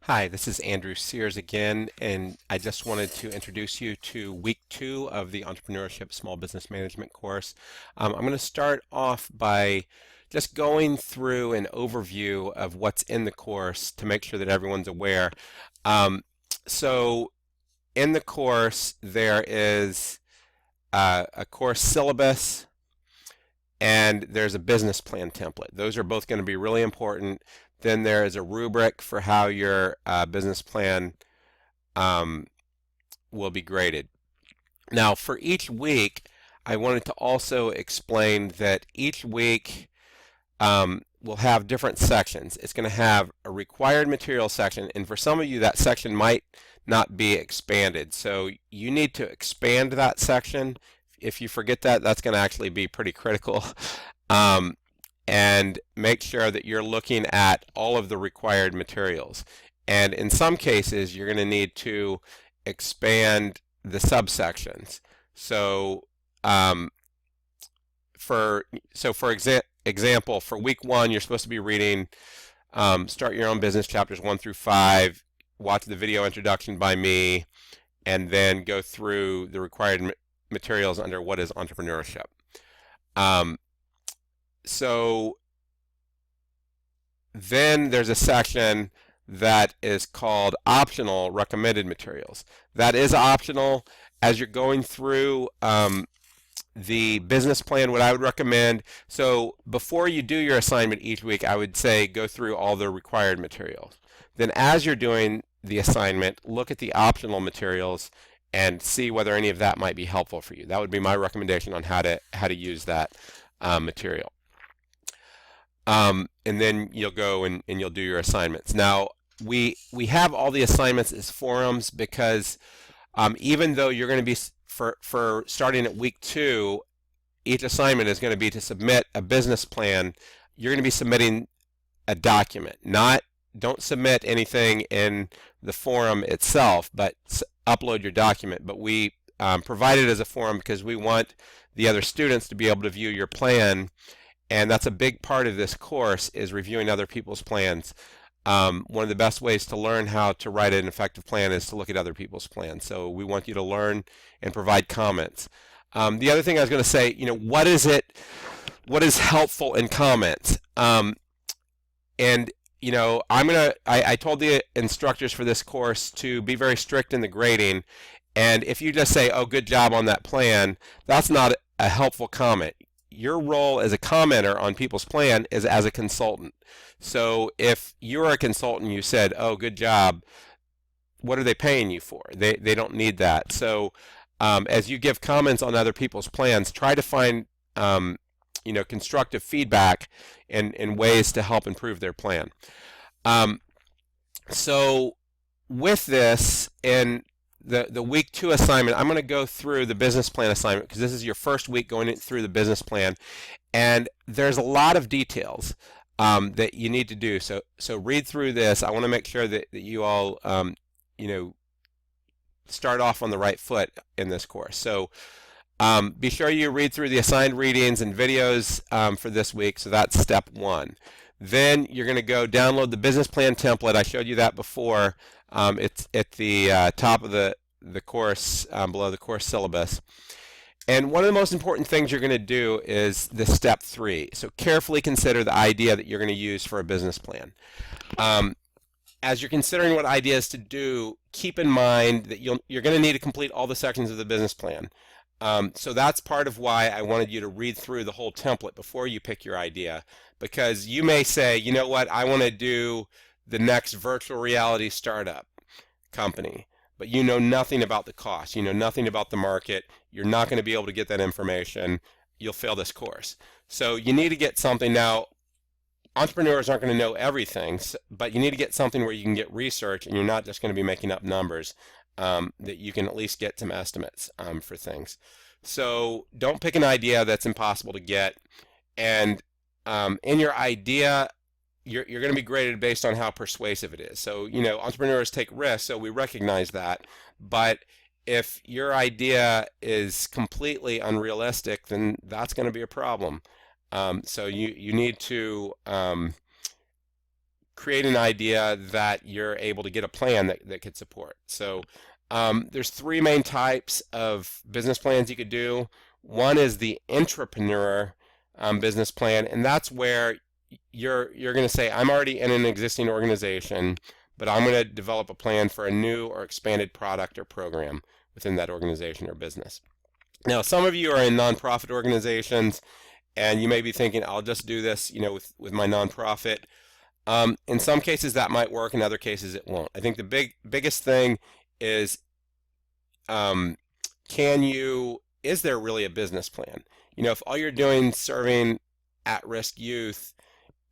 Hi, this is Andrew Sears again, and I just wanted to introduce you to week 2 of the Entrepreneurship Small Business Management course. I'm going to start off by just going through an overview of what's in the course to make sure that everyone's aware. Um, so in the course, there is a course syllabus and there's a business plan template. Those are both going to be really important. Then there is a rubric for how your business plan um, will be graded. Now, for each week, I wanted to also explain that each week will have different sections. It's going to have a required material section, and for some of you, that section might not be expanded. So you need to expand that section. If you forget that, that's going to actually be pretty critical. Um, and make sure that you're looking at all of the required materials. And in some cases, you're going to need to expand the subsections. So, for example, for week 1, you're supposed to be reading Start Your Own Business chapters 1 through 5, watch the video introduction by me, and then go through the required materials under what is entrepreneurship. Um, so then there's a section that is called optional recommended materials. That is optional. As you're going through the business plan, what I would recommend, so before you do your assignment each week, I would say go through all the required materials. Then as you're doing the assignment, look at the optional materials and see whether any of that might be helpful for you. That would be my recommendation on how to use that material. And then you'll go and you'll do your assignments. Now, we have all the assignments as forums because even though you're going to be, for starting at week 2, each assignment is going to be to submit a business plan. You're going to be submitting a document. Don't submit anything in the forum itself, but upload your document. But we provide it as a forum because we want the other students to be able to view your plan. And that's a big part of this course, is reviewing other people's plans. One of the best ways to learn how to write an effective plan is to look at other people's plans. So we want you to learn and provide comments. The other thing I was going to say, what is helpful in comments? And I told the instructors for this course to be very strict in the grading. And if you just say, "Oh, good job on that plan," that's not a helpful comment. Your role as a commenter on people's plan is as a consultant. So if you're a consultant, you said, "Oh, good job," what are they paying you for? They don't need that. So as you give comments on other people's plans, try to find constructive feedback and ways to help improve their plan. So with this, in the week 2 assignment, I'm going to go through the business plan assignment because this is your first week going through the business plan, and there's a lot of details that you need to do. So read through this. I want to make sure that you all start off on the right foot in this course. So be sure you read through the assigned readings and videos for this week. So that's step 1. Then you're going to go download the business plan template. I showed you that before. It's at the top of the course, below the course syllabus. And one of the most important things you're going to do is the step 3. So carefully consider the idea that you're going to use for a business plan. As you're considering what ideas to do, keep in mind that you're going to need to complete all the sections of the business plan. So that's part of why I wanted you to read through the whole template before you pick your idea, because you may say, you know what, I want to do the next virtual reality startup company, but you know nothing about the cost, you know nothing about the market, you're not going to be able to get that information, you'll fail this course. So you need to get something. Now, entrepreneurs aren't going to know everything, but you need to get something where you can get research and you're not just going to be making up numbers, that you can at least get some estimates for things. So don't pick an idea that's impossible to get. And in your idea, you're going to be graded based on how persuasive it is. So, entrepreneurs take risks, so we recognize that. But if your idea is completely unrealistic, then that's going to be a problem. So you need to create an idea that you're able to get a plan that could support. So there's three main types of business plans you could do. One is the entrepreneur business plan, and that's where you're going to say, I'm already in an existing organization, but I'm going to develop a plan for a new or expanded product or program within that organization or business. Now, some of you are in nonprofit organizations, and you may be thinking, I'll just do this, with my nonprofit. In some cases that might work, in other cases it won't. I think the biggest thing is, is there really a business plan? If all you're doing is serving at-risk youth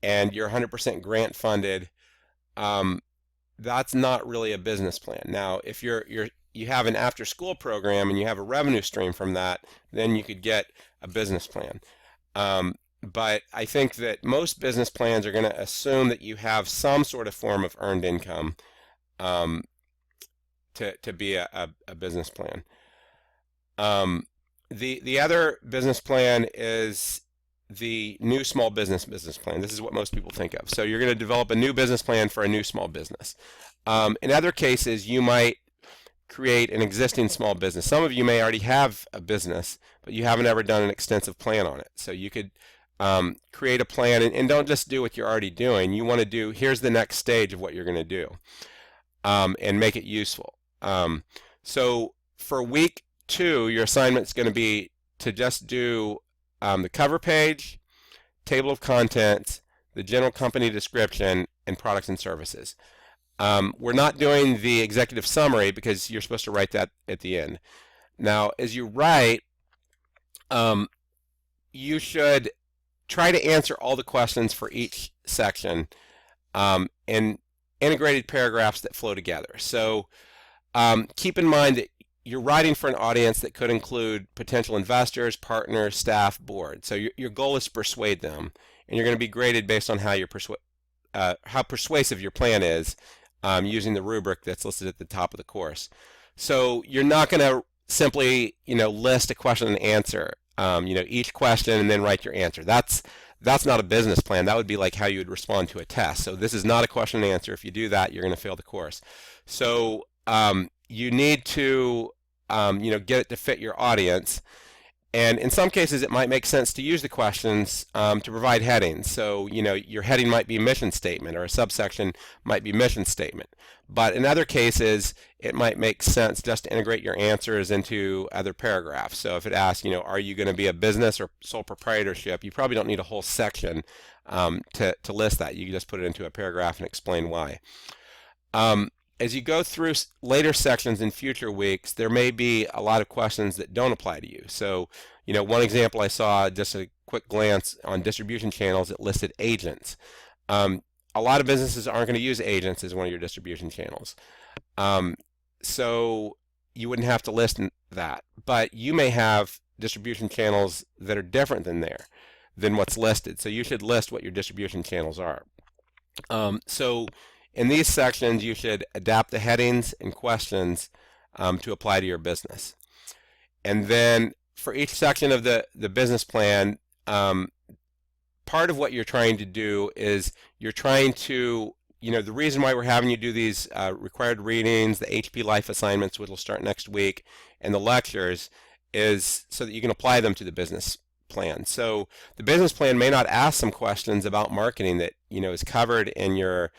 and you're 100% grant funded, that's not really a business plan. Now, if you have an after-school program and you have a revenue stream from that, then you could get a business plan. But I think that most business plans are going to assume that you have some sort of form of earned income to be a business plan. The other business plan is the new small business plan. This is what most people think of. So you're going to develop a new business plan for a new small business. In other cases, you might create an existing small business. Some of you may already have a business, but you haven't ever done an extensive plan on it. So you could create a plan, and don't just do what you're already doing. You want to do, here's the next stage of what you're going to do, and make it useful. So for week 2, your assignment is going to be to just do the cover page, table of contents, the general company description, and products and services. We're not doing the executive summary because you're supposed to write that at the end. Now, as you write, you should try to answer all the questions for each section in integrated paragraphs that flow together. So keep in mind that you're writing for an audience that could include potential investors, partners, staff, board. So your goal is to persuade them, and you're going to be graded based on how persuasive your plan is, using the rubric that's listed at the top of the course. So you're not going to simply list a question and answer, each question and then write your answer. That's not a business plan. That would be like how you would respond to a test. So this is not a question and answer. If you do that, you're going to fail the course. So you need to get it to fit your audience. And in some cases, it might make sense to use the questions to provide headings. So, your heading might be mission statement, or a subsection might be mission statement. But in other cases, it might make sense just to integrate your answers into other paragraphs. So if it asks, are you going to be a business or sole proprietorship, you probably don't need a whole section to list that. You can just put it into a paragraph and explain why. As you go through later sections in future weeks, there may be a lot of questions that don't apply to you. So, one example I saw, just a quick glance on distribution channels, it listed agents. A lot of businesses aren't going to use agents as one of your distribution channels. So you wouldn't have to list that. But you may have distribution channels that are different than what's listed. So you should list what your distribution channels are. So in these sections, you should adapt the headings and questions to apply to your business. And then for each section of the business plan, part of what you're trying to do is you're trying to, the reason why we're having you do these required readings, the HP Life assignments, which will start next week, and the lectures, is so that you can apply them to the business plan. So the business plan may not ask some questions about marketing that, is covered in your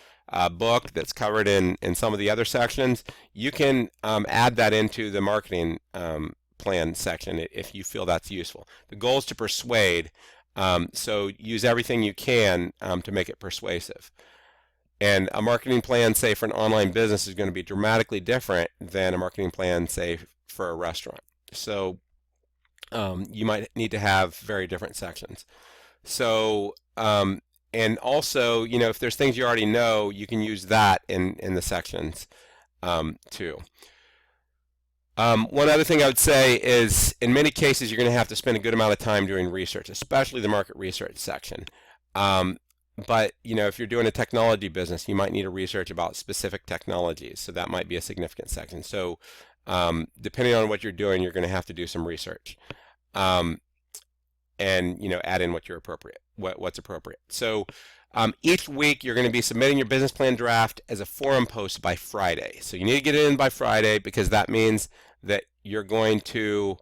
book, that's covered in some of the other sections. You can add that into the marketing plan section if you feel that's useful. The goal is to persuade, so use everything you can to make it persuasive. And a marketing plan, say, for an online business is going to be dramatically different than a marketing plan, say, for a restaurant. So you might need to have very different sections. So and also, if there's things you already know, you can use that in the sections too. One other thing I would say is, in many cases, you're going to have to spend a good amount of time doing research, especially the market research section. But if you're doing a technology business, you might need to research about specific technologies, so that might be a significant section. So depending on what you're doing, you're going to have to do some research. And add in what's appropriate. So Each week you're going to be submitting your business plan draft as a forum post by Friday. So you need to get it in by Friday, because that means that you're going to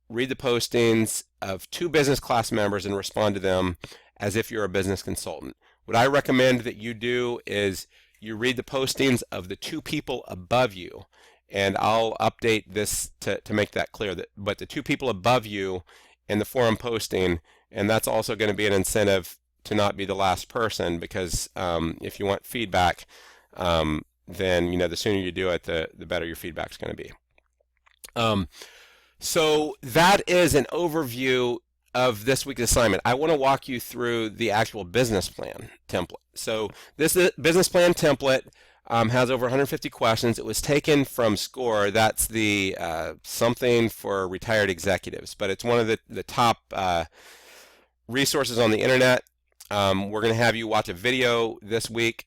read the postings of 2 business class members and respond to them as if you're a business consultant. What I recommend that you do is you read the postings of the 2 people above you, and I'll update this to make that clear, but the 2 people above you in the forum posting, and that's also going to be an incentive to not be the last person, because if you want feedback, then the sooner you do it, the better your feedback's going to be. So that is an overview of this week's assignment. I want to walk you through the actual business plan template. So this business plan template has over 150 questions. It was taken from SCORE. That's the something for retired executives, but it's one of the top resources on the internet. We're going to have you watch a video this week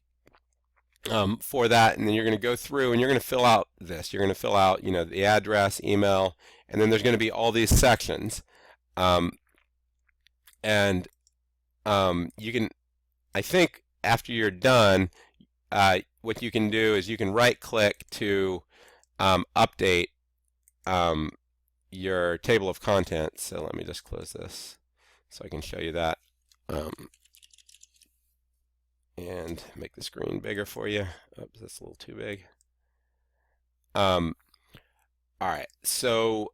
for that, and then you're going to go through and you're going to fill out this. You're going to fill out, the address, email, and then there's going to be all these sections. You can, I think, after you're done, what you can do is you can right-click to update your table of contents. So let me just close this so I can show you that. And make the screen bigger for you. Oops, that's a little too big. All right, so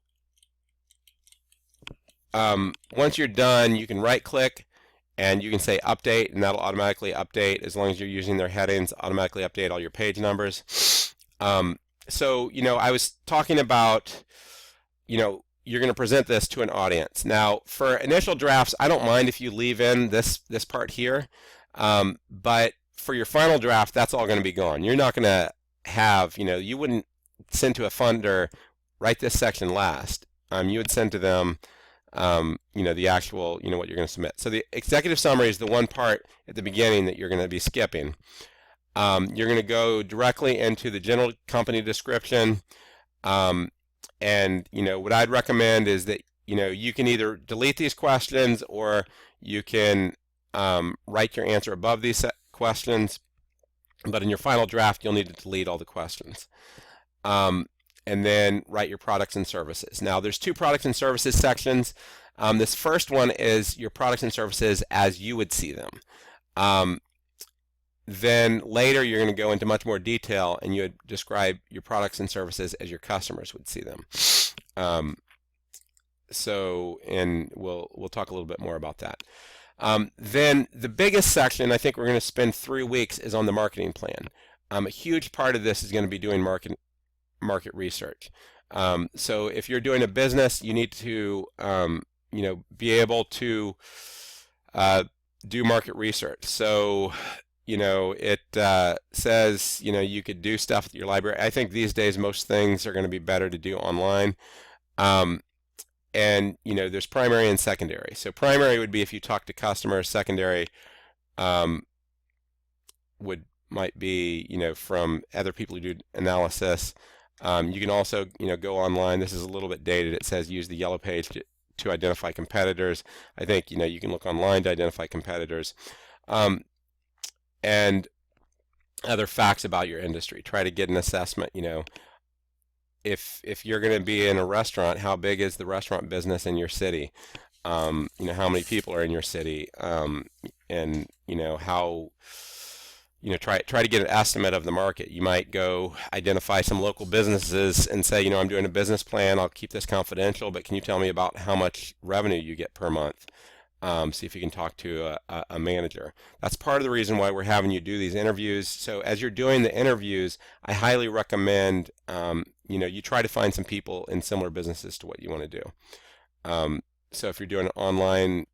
once you're done, you can right-click and you can say update, and that'll automatically update, as long as you're using their headings, automatically update all your page numbers. So, I was talking about, you're going to present this to an audience. Now, for initial drafts, I don't mind if you leave in this part here. But for your final draft, that's all going to be gone. You're not going to have, you wouldn't send to a funder, write this section last. You would send to them, the actual, what you're going to submit. So the executive summary is the one part at the beginning that you're going to be skipping. You're going to go directly into the general company description. And, what I'd recommend is that, you can either delete these questions, or you can write your answer above these questions, but in your final draft you'll need to delete all the questions. And then write your products and services. Now there's 2 products and services sections. This first one is your products and services as you would see them. Then later you're going to go into much more detail and you would describe your products and services as your customers would see them. And we'll talk a little bit more about that. Then the biggest section, I think we're going to spend 3 weeks, is on the marketing plan. A huge part of this is going to be doing market research. So if you're doing a business, you need to be able to do market research. So it says you could do stuff with your library. I think these days most things are going to be better to do online. And there's primary and secondary. So primary would be if you talk to customers. Secondary might be from other people who do analysis. You can also go online. This is a little bit dated. It says use the yellow page to identify competitors. I think you can look online to identify competitors, and other facts about your industry. Try to get an assessment. If you're going to be in a restaurant, how big is the restaurant business in your city? How many people are in your city? And how try to get an estimate of the market. You might go identify some local businesses and say, I'm doing a business plan. I'll keep this confidential, but can you tell me about how much revenue you get per month? See if you can talk to a manager. That's part of the reason why we're having you do these interviews. So as you're doing the interviews, I highly recommend you try to find some people in similar businesses to what you want to do. So if you're doing online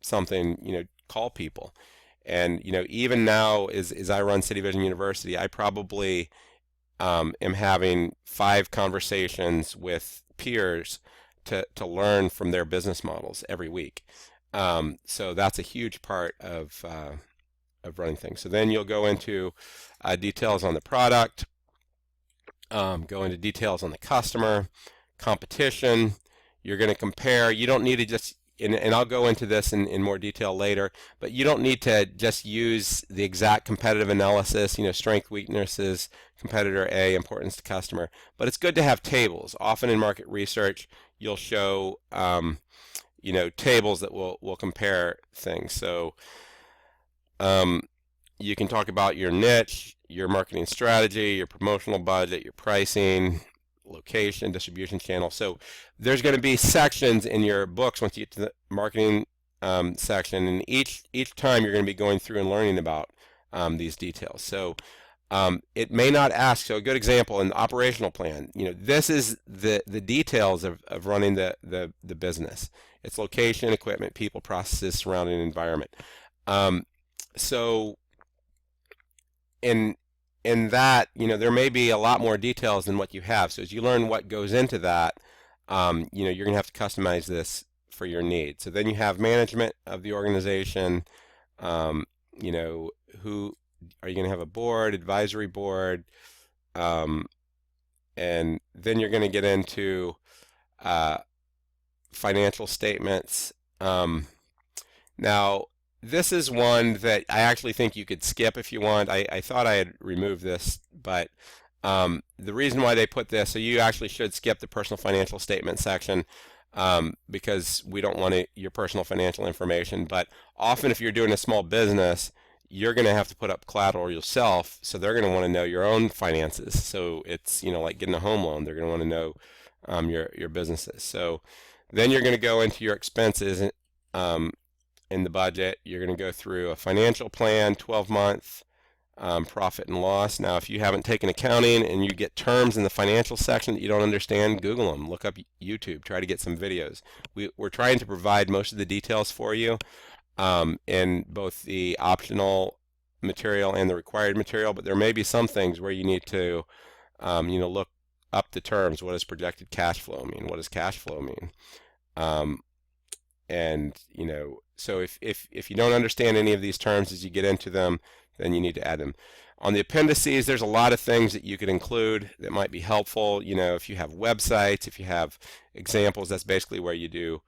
something, call people. And even now, as I run City Vision University, I probably am having 5 conversations with peers to learn from their business models every week. So that's a huge part of running things. So then you'll go into details on the product, go into details on the customer, competition. You're going to compare. You don't need to just and I'll go into this in more detail later, but you don't need to just use the exact competitive analysis, strength, weaknesses, competitor A, importance to customer, but it's good to have tables. Often in market research, you'll show, tables that will compare things. So you can talk about your niche, your marketing strategy, your promotional budget, your pricing, location, distribution channel. So there's going to be sections in your books once you get to the marketing section, and each time you're going to be going through and learning about these details. So it may not ask. So a good example in the operational plan, this is the details of running the business. It's location, equipment, people, processes, surrounding environment. So in that, there may be a lot more details than what you have. So as you learn what goes into that, you're going to have to customize this for your needs. So then you have management of the organization. Who are you going to have? A board, advisory board, and then you're going to get into financial statements. Now, this is one that I actually think you could skip if you want. I thought I had removed this, but the reason why they put this, so you actually should skip the personal financial statement section because we don't want your personal financial information. But often if you're doing a small business, you're going to have to put up collateral yourself, so they're going to want to know your own finances. So it's like getting a home loan. They're going to want to know your businesses. So then you're going to go into your expenses. In the budget, you're going to go through a financial plan, 12-month profit and loss. Now, if you haven't taken accounting and you get terms in the financial section that you don't understand, Google them. Look up YouTube. Try to get some videos. We're trying to provide most of the details for you in both the optional material and the required material, but there may be some things where you need to look up the terms. What does projected cash flow mean? What does cash flow mean? So if you don't understand any of these terms as you get into them, then you need to add them. On the appendices, there's a lot of things that you could include that might be helpful. If you have websites, if you have examples, that's basically where you do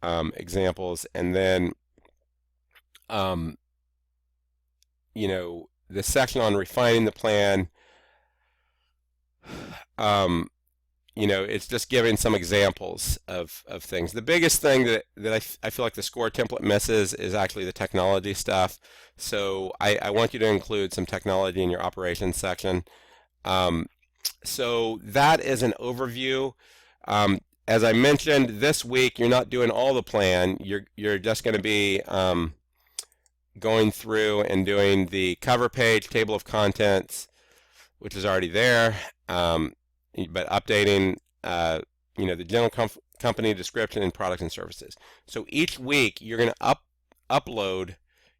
examples. And then, the section on refining the plan, it's just giving some examples of things. The biggest thing that I feel like the score template misses is actually the technology stuff. So I want you to include some technology in your operations section. So that is an overview. As I mentioned, this week you're not doing all the plan. You're just going to be going through and doing the cover page, table of contents, which is already there. But updating, the general company description and products and services. So each week you're going to upload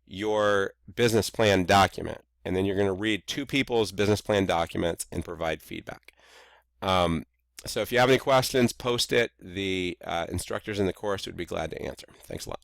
your business plan document, and then you're going to read two people's business plan documents and provide feedback. So if you have any questions, post it. The instructors in the course would be glad to answer. Thanks a lot.